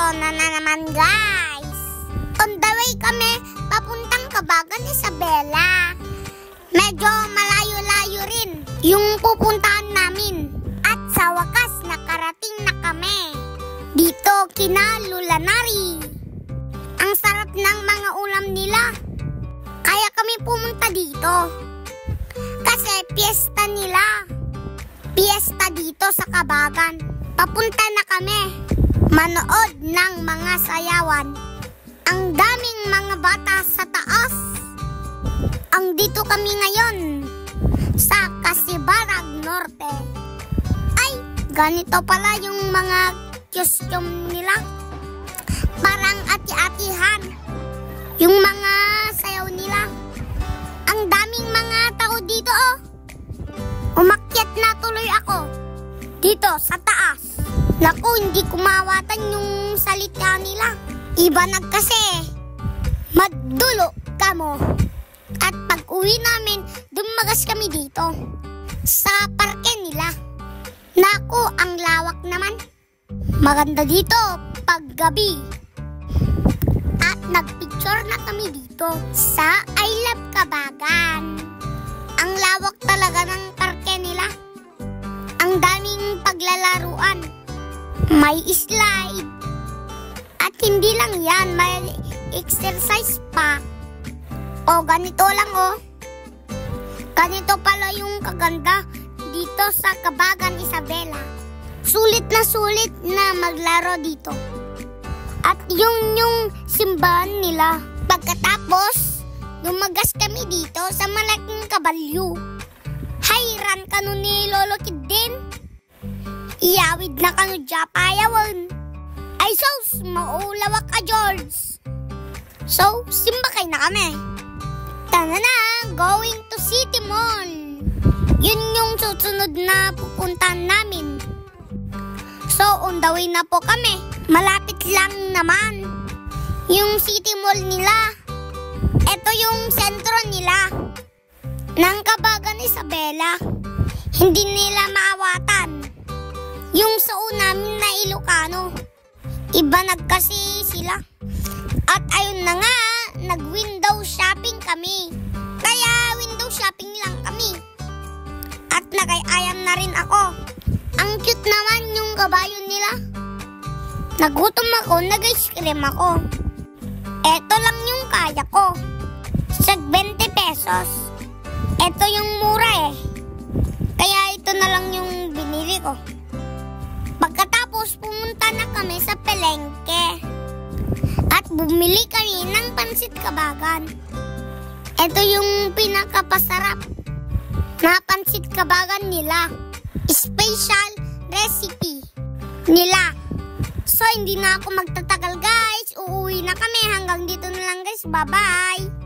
Eto na naman guys. On the way kami papuntang Cabagan, Isabela. Medyo malayo-layo rin yung pupuntahan namin. At sa wakas nakarating na kami dito kina Lulanari. Ang sarap ng mga ulam nila. Kaya kami pumunta dito. Kasi piyesta nila. Piyesta dito sa Cabagan. Papunta na kami manood ng mga sayawan. Ang daming mga bata sa taas. Ang dito kami ngayon sa Casibarag Norte. Ay, ganito pala yung mga costume nila. Parang ati-atihan yung mga sayaw nila. Ang daming mga tao dito oh. Umakyat na tuloy ako dito sa taas. Naku, hindi kumawatan yung salita nila. Iba na kasi. Madulo kamo. At pag uwi namin, dumagas kami dito sa parke nila. Naku, ang lawak naman. Maganda dito pag gabi. At nagpicture na kami dito sa I Love Cabagan. Ang lawak talaga ng parke nila. Ang daming paglalaruan. May slide. At hindi lang yan, may exercise pa. O, ganito lang o. Ganito pala yung kaganda dito sa Cabagan, Isabela. Sulit na maglaro dito. At yung simbahan nila. Pagkatapos, lumagas kami dito sa malaking kabalyo. Hayran kanu ni Lolo Kid din. Iyawid na kanu Japayawan. Ay sos, maulawak ka George. So, simbakay na kami. Tana na, going to City Mall. Yun yung susunod na pupuntahan namin. So, on the way na po kami. Malapit lang naman yung City Mall nila. Ito yung sentro nila ng Cabagan, Isabela. Hindi nila maawatan yung sa namin na Ilocano. Iba nagkasi sila. At ayun na nga, nag-window shopping kami. Kaya window shopping lang kami. At nag-ayam na rin ako. Ang cute naman yung kabayo nila. Nagutom ako, nag-ice cream ako. Eto lang yung kaya ko. Sa 20 pesos. Eto yung mura eh. Kaya ito na lang yung binili ko. Pagkatapos pumunta na kami sa Palengke. At bumili kami ng pansit Cabagan. Ito yung pinakapasarap na pansit Cabagan nila. Special recipe nila. So hindi na ako magtatagal guys. Uuwi na kami. Hanggang dito na lang guys. Bye bye.